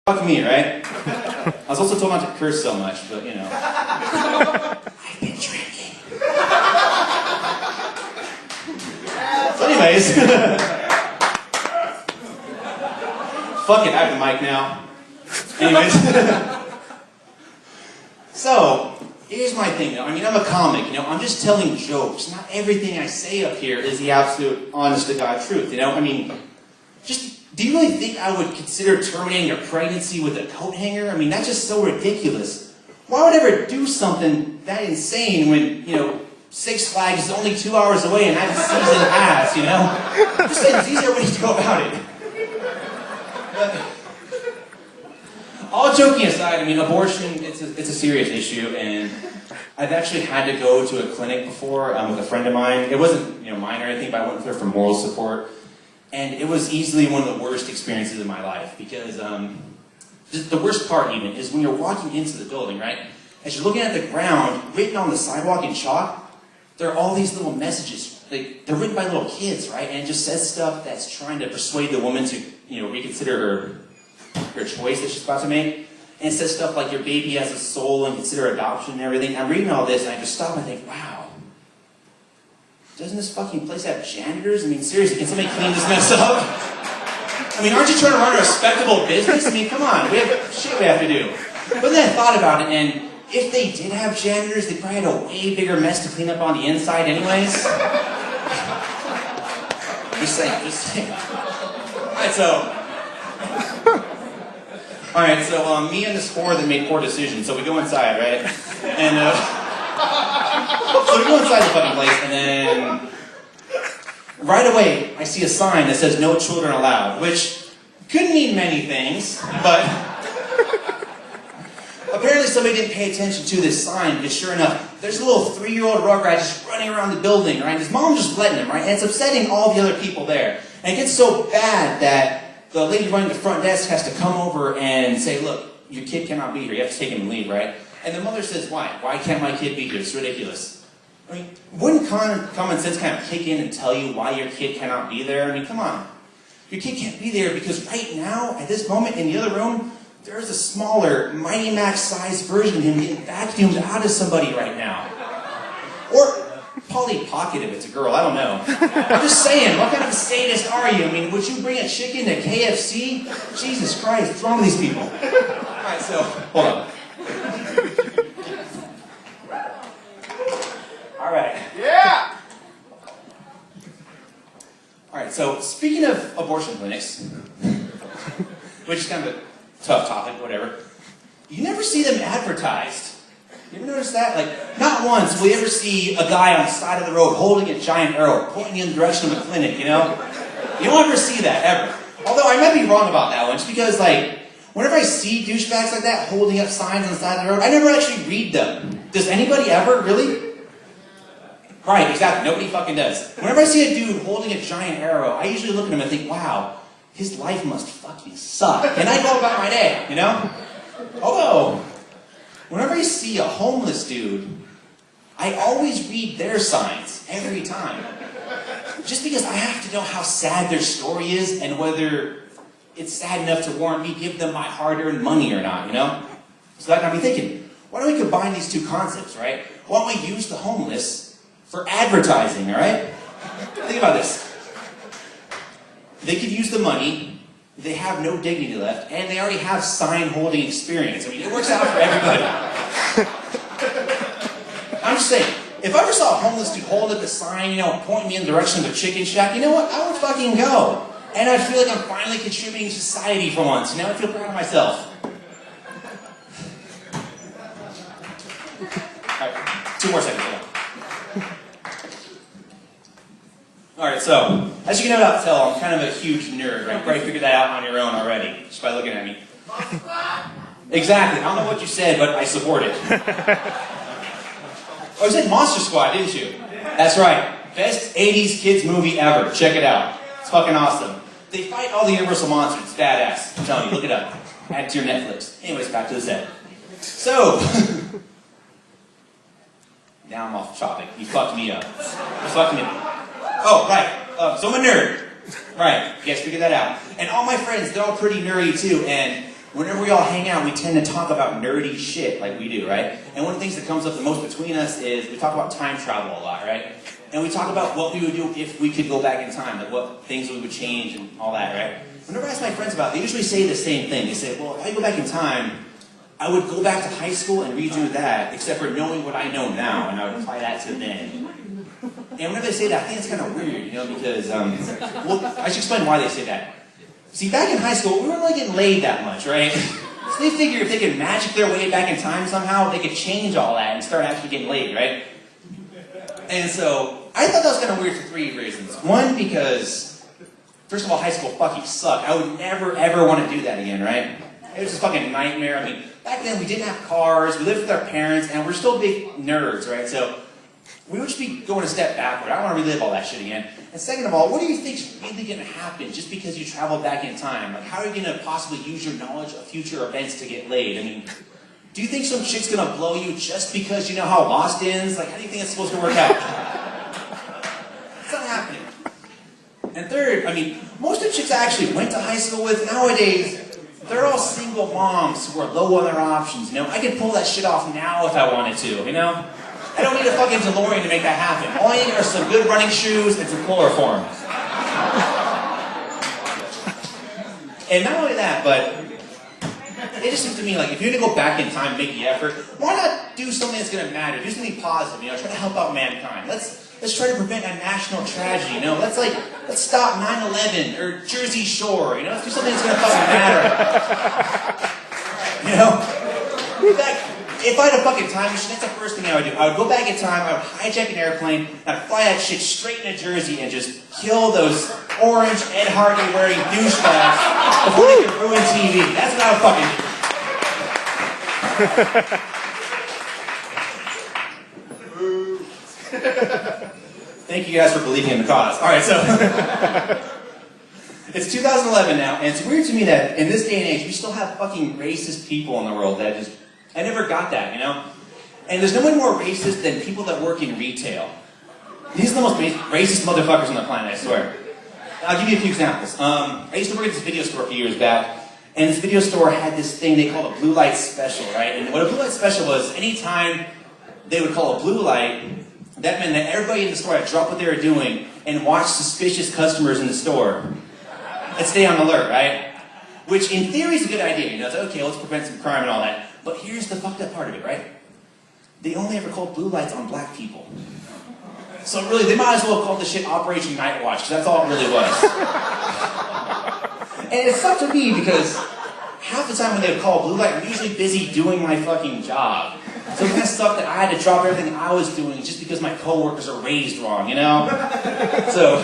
Fuck me, right? I was also told not to curse so much, but you know. I've been drinking. So anyways. Fuck it, I have the mic now. Anyways. So, here's my thing, though. I mean, I'm a comic, you know. I'm just telling jokes. Not everything I say up here is the absolute, honest-to-God truth, you know. I mean, do you really think I would consider terminating a pregnancy with a coat hanger? I mean, that's just so ridiculous. Why would I ever do something that insane when, you know, Six Flags is only 2 hours away and that's a season pass, you know? I'm just saying, there's easier ways to go about it. But, all joking aside, I mean, abortion, it's a serious issue, and I've actually had to go to a clinic before with a friend of mine. It wasn't, you know, mine or anything, but I went there for moral support. And it was easily one of the worst experiences of my life, because the worst part even is when you're walking into the building, right? As you're looking at the ground, written on the sidewalk in chalk, there are all these little messages. They're written by little kids, right? And it just says stuff that's trying to persuade the woman to, you know, reconsider her choice that she's about to make. And it says stuff like your baby has a soul and consider adoption and everything. I'm reading all this and I just stop and think, wow. Doesn't this fucking place have janitors? I mean, seriously, can somebody clean this mess up? I mean, aren't you trying to run a respectable business? I mean, come on, we have shit we have to do. But then I thought about it, and if they did have janitors, they probably had a way bigger mess to clean up on the inside anyways. Just saying. Alright, so me and this whore that made poor decisions, so we go inside, right? And, so we go inside the fucking place, and then right away, I see a sign that says no children allowed, which could mean many things, but apparently somebody didn't pay attention to this sign, because sure enough, there's a little 3-year-old Rugrat just running around the building, right? His mom just letting him, right? And it's upsetting all the other people there. And it gets so bad that the lady running the front desk has to come over and say, look, your kid cannot be here, you have to take him and leave, right? And the mother says, why? Why can't my kid be here? It's ridiculous. I mean, wouldn't common sense kind of kick in and tell you why your kid cannot be there? I mean, come on. Your kid can't be there because right now, at this moment, in the other room, there's a smaller, Mighty Max-sized version of him getting vacuumed out of somebody right now. Or Polly Pocket if it's a girl, I don't know. I'm just saying, what kind of a sadist are you? I mean, would you bring a chicken to KFC? Jesus Christ, what's wrong with these people? Alright, so, hold on. Alright. Yeah! Alright, so speaking of abortion clinics, which is kind of a tough topic, whatever, you never see them advertised. You ever notice that? Like, not once will you ever see a guy on the side of the road holding a giant arrow, pointing in the direction of a clinic, you know? You don't ever see that, ever. Although I might be wrong about that one, just because, like, whenever I see douchebags like that holding up signs on the side of the road, I never actually read them. Does anybody ever, really? Right, exactly. Nobody fucking does. Whenever I see a dude holding a giant arrow, I usually look at him and think, wow, his life must fucking suck. And I go about my day, you know? Although, whenever I see a homeless dude, I always read their signs every time. Just because I have to know how sad their story is and whether it's sad enough to warrant me give them my hard-earned money or not, you know? So that got me thinking, why don't we combine these two concepts, right? Why don't we use the homeless for advertising, all right? Think about this. They could use the money, they have no dignity left, and they already have sign-holding experience. I mean, it works out for everybody. I'm just saying, if I ever saw a homeless dude hold up a sign, you know, pointing me in the direction of a chicken shack, you know what? I would fucking go. And I'd feel like I'm finally contributing to society for once. You know, I'd feel proud of myself. All right, 2 more seconds. Alright, so, as you can no doubt tell, I'm kind of a huge nerd, right? You probably figured that out on your own already, just by looking at me. Exactly, I don't know what you said, but I support it. Oh, you said Monster Squad, didn't you? That's right. Best 80s kids movie ever. Check it out. It's fucking awesome. They fight all the Universal monsters. It's badass. I'm telling you, look it up. Add it to your Netflix. Anyways, back to the set. So, now I'm off topic. You fucked me up. You fucked me up. Oh, right. So I'm a nerd. Right. You guys figured that out. And all my friends, they're all pretty nerdy too. And Whenever we all hang out, we tend to talk about nerdy shit like we do, right? And one of the things that comes up the most between us is we talk about time travel a lot, right? And we talk about what we would do if we could go back in time, like what things we would change and all that, right? Whenever I ask my friends about it, they usually say the same thing. They say, well, if I go back in time, I would go back to high school and redo that, except for knowing what I know now, and I would apply that to then. And whenever they say that, I think it's kind of weird, you know, because, well, I should explain why they say that. See, back in high school, we weren't really getting laid that much, right? So they figure if they could magic their way back in time somehow, they could change all that and start actually getting laid, right? And so, I thought that was kind of weird for 3 reasons. One, because, first of all, high school fucking sucked. I would never, ever want to do that again, right? It was just a fucking nightmare. I mean, back then we didn't have cars, we lived with our parents, and we're still big nerds, right? So, we would just be going a step backward. I don't want to relive all that shit again. And second of all, what do you think is really going to happen just because you traveled back in time? Like, how are you going to possibly use your knowledge of future events to get laid? I mean, do you think some chick's going to blow you just because you know how Lost ends? Like, how do you think it's supposed to work out? It's not happening. And third, I mean, most of the chicks I actually went to high school with nowadays, they're all single moms who are low on their options, you know? I could pull that shit off now if I wanted to, you know? I don't need a fucking DeLorean to make that happen. All I need are some good running shoes and some chloroform. And not only that, but it just seems to me like if you're going to go back in time and make the effort, why not do something that's going to matter? Do something positive, you know, try to help out mankind. Let's try to prevent a national tragedy, you know. Let's stop 9/11 or Jersey Shore, you know. Let's do something that's going to fucking matter. You know? In fact, if I had a fucking time machine, that's the first thing I would do. I would go back in time, I would hijack an airplane, and I'd fly that shit straight into Jersey and just kill those orange Ed Hardy wearing douchebags before they could ruin TV. That's what I would fucking do. Thank you guys for believing in the cause. Alright, so it's 2011 now, and it's weird to me that in this day and age, we still have fucking racist people in the world that just... I never got that, you know? And there's no one more racist than people that work in retail. These are the most racist motherfuckers on the planet, I swear. I'll give you a few examples. I used to work at this video store a few years back, and this video store had this thing they called a blue light special, right? And what a blue light special was, anytime they would call a blue light, that meant that everybody in the store had to drop what they were doing and watch suspicious customers in the store and stay on alert, right? Which in theory is a good idea, you know? It's like, okay, let's prevent some crime and all that. But here's the fucked up part of it, right? They only ever called blue lights on black people. So really, they might as well have called this shit Operation Night Watch, because that's all it really was. And it sucked to me because half the time when they would call blue light, I'm usually busy doing my fucking job. So it kind of sucked that I had to drop everything I was doing just because my coworkers are raised wrong, you know? So,